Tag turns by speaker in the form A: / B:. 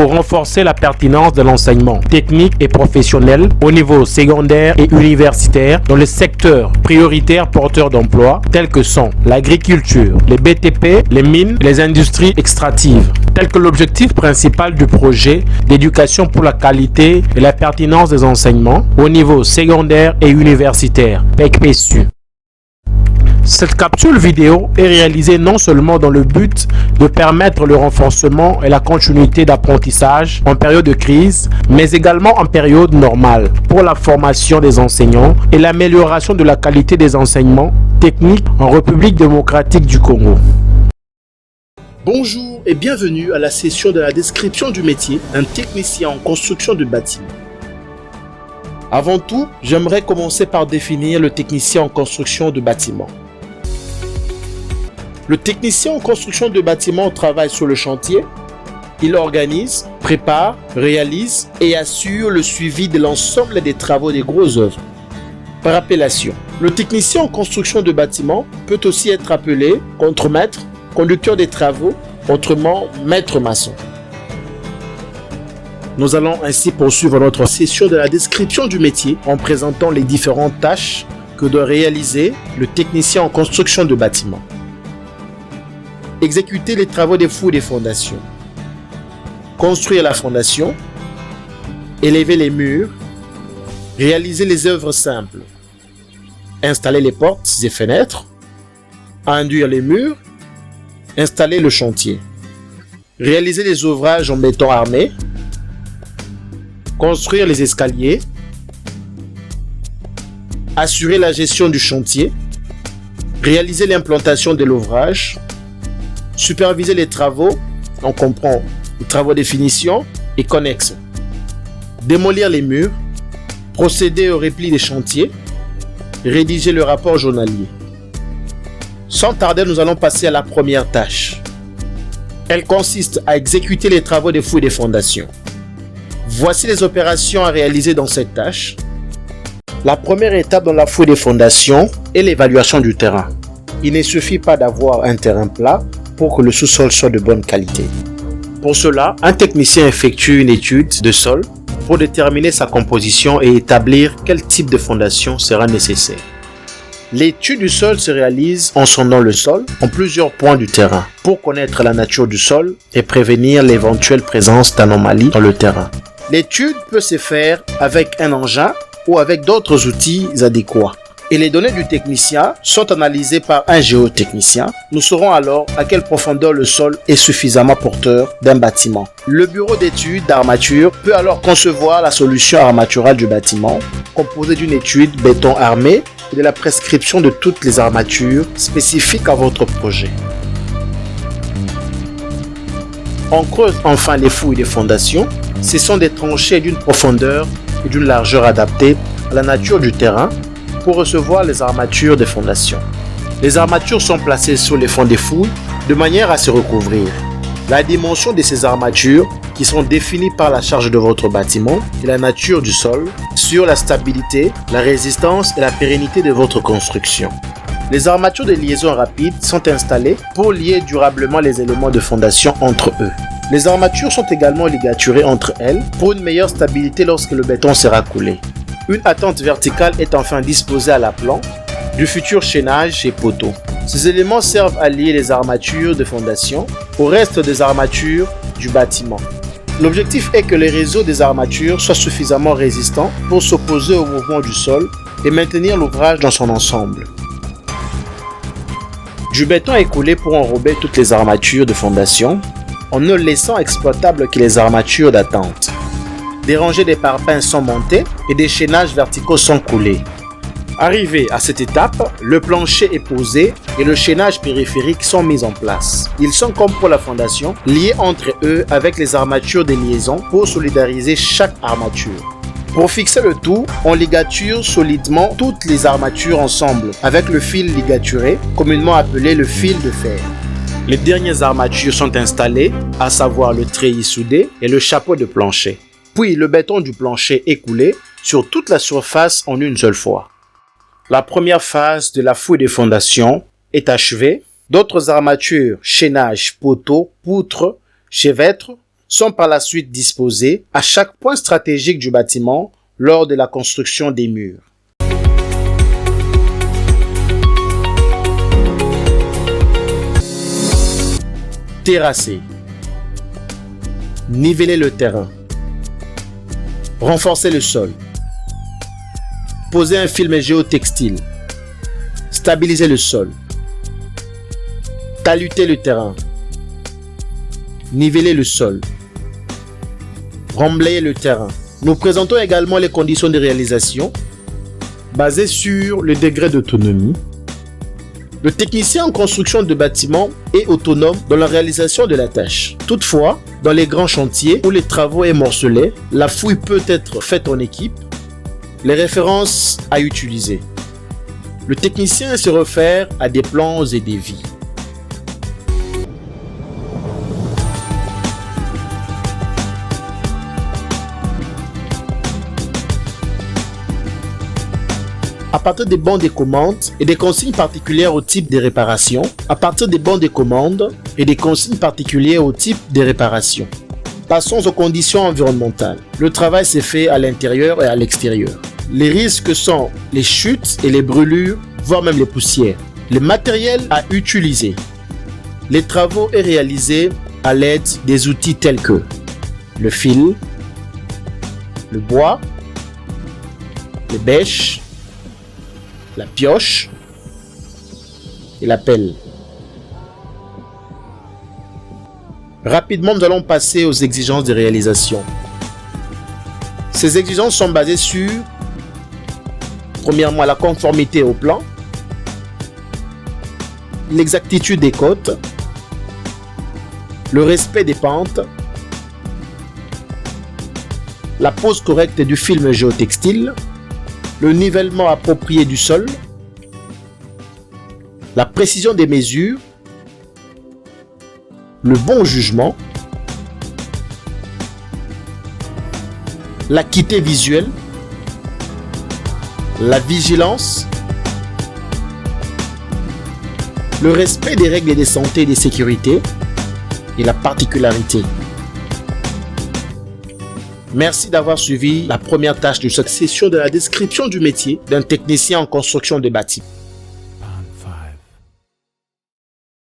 A: pour renforcer la pertinence de l'enseignement technique et professionnel au niveau secondaire et universitaire dans les secteurs prioritaires porteurs d'emplois tels que sont l'agriculture, les BTP, les mines et les industries extractives. Tel que l'objectif principal du projet d'éducation pour la qualité et la pertinence des enseignements au niveau secondaire et universitaire, PEC-PSU. Cette capsule vidéo est réalisée non seulement dans le but de permettre le renforcement et la continuité d'apprentissage en période de crise, mais également en période normale pour la formation des enseignants et l'amélioration de la qualité des enseignements techniques en République démocratique du Congo.
B: Bonjour et bienvenue à la session de la description du métier d'un technicien en construction de bâtiments. Avant tout, j'aimerais commencer par définir le technicien en construction de bâtiments. Le technicien en construction de bâtiments travaille sur le chantier. Il organise, prépare, réalise et assure le suivi de l'ensemble des travaux des grosses œuvres. Par appellation, le technicien en construction de bâtiments peut aussi être appelé contremaître, conducteur des travaux, autrement maître maçon. Nous allons ainsi poursuivre notre session de la description du métier en présentant les différentes tâches que doit réaliser le technicien en construction de bâtiments. Exécuter les travaux des fouilles des fondations, construire la fondation, élever les murs, réaliser les œuvres simples, installer les portes et fenêtres, enduire les murs, installer le chantier, réaliser les ouvrages en béton armé, construire les escaliers, assurer la gestion du chantier, réaliser l'implantation de l'ouvrage, superviser les travaux, on comprend les travaux de finition et connexes, démolir les murs, procéder au repli des chantiers, rédiger le rapport journalier. Sans tarder, nous allons passer à la première tâche. Elle consiste à exécuter les travaux des fouilles des fondations. Voici les opérations à réaliser dans cette tâche. La première étape dans la fouille des fondations est l'évaluation du terrain. Il ne suffit pas d'avoir un terrain plat pour que le sous-sol soit de bonne qualité. Pour cela, un technicien effectue une étude de sol pour déterminer sa composition et établir quel type de fondation sera nécessaire. L'étude du sol se réalise en sondant le sol en plusieurs points du terrain pour connaître la nature du sol et prévenir l'éventuelle présence d'anomalies dans le terrain. L'étude peut se faire avec un engin ou avec d'autres outils adéquats. Et les données du technicien sont analysées par un géotechnicien. Nous saurons alors à quelle profondeur le sol est suffisamment porteur d'un bâtiment. Le bureau d'études d'armature peut alors concevoir la solution armaturale du bâtiment, composée d'une étude béton armé et de la prescription de toutes les armatures spécifiques à votre projet. On creuse enfin les fouilles des fondations. Ce sont des tranchées d'une profondeur et d'une largeur adaptées à la nature du terrain pour recevoir les armatures des fondations. Les armatures sont placées sur les fonds des fouilles de manière à se recouvrir. La dimension de ces armatures, qui sont définies par la charge de votre bâtiment et la nature du sol, sur la stabilité, la résistance et la pérennité de votre construction. Les armatures de liaison rapide sont installées pour lier durablement les éléments de fondation entre eux. Les armatures sont également ligaturées entre elles pour une meilleure stabilité lorsque le béton sera coulé. Une attente verticale est enfin disposée à l'aplan du futur chaînage et poteaux. Ces éléments servent à lier les armatures de fondation au reste des armatures du bâtiment. L'objectif est que les réseaux des armatures soient suffisamment résistants pour s'opposer au mouvement du sol et maintenir l'ouvrage dans son ensemble. Du béton est coulé pour enrober toutes les armatures de fondation en ne laissant exploitables que les armatures d'attente. Des rangées de parpaings sont montées et des chaînages verticaux sont coulés. Arrivé à cette étape, le plancher est posé et le chaînage périphérique sont mis en place. Ils sont comme pour la fondation, liés entre eux avec les armatures de liaison pour solidariser chaque armature. Pour fixer le tout, on ligature solidement toutes les armatures ensemble avec le fil ligaturé, communément appelé le fil de fer. Les dernières armatures sont installées, à savoir le treillis soudé et le chapeau de plancher. Puis le béton du plancher est coulé sur toute la surface en une seule fois. La première phase de la fouille des fondations est achevée. D'autres armatures, chaînages, poteaux, poutres, chevêtres sont par la suite disposés à chaque point stratégique du bâtiment lors de la construction des murs. Terrasser. Niveler le terrain. Renforcer le sol. Poser un film géotextile. Stabiliser le sol. Taluter le terrain. Niveler le sol. Remblayer le terrain. Nous présentons également les conditions de réalisation basées sur le degré d'autonomie. Le technicien en construction de bâtiments est autonome dans la réalisation de la tâche. Toutefois, dans les grands chantiers où les travaux sont morcelés, la fouille peut être faite en équipe. Les références à utiliser. Le technicien se réfère à des plans et des devis. À partir des bons de commande et des consignes particulières au type de réparation. Passons aux conditions environnementales. Le travail s'est fait à l'intérieur et à l'extérieur. Les risques sont les chutes et les brûlures, voire même les poussières. Le matériel à utiliser. Les travaux sont réalisés à l'aide des outils tels que le fil, le bois, les bêches, la pioche et la pelle. Rapidement, nous allons passer aux exigences de réalisation. Ces exigences sont basées sur, premièrement, la conformité au plan, l'exactitude des côtes, le respect des pentes, la pose correcte du film géotextile, le nivellement approprié du sol, la précision des mesures, le bon jugement, l'acuité visuelle, la vigilance, le respect des règles de santé et de sécurité et la particularité. Merci d'avoir suivi la première tâche de cette session de la description du métier d'un technicien en construction de bâtiments.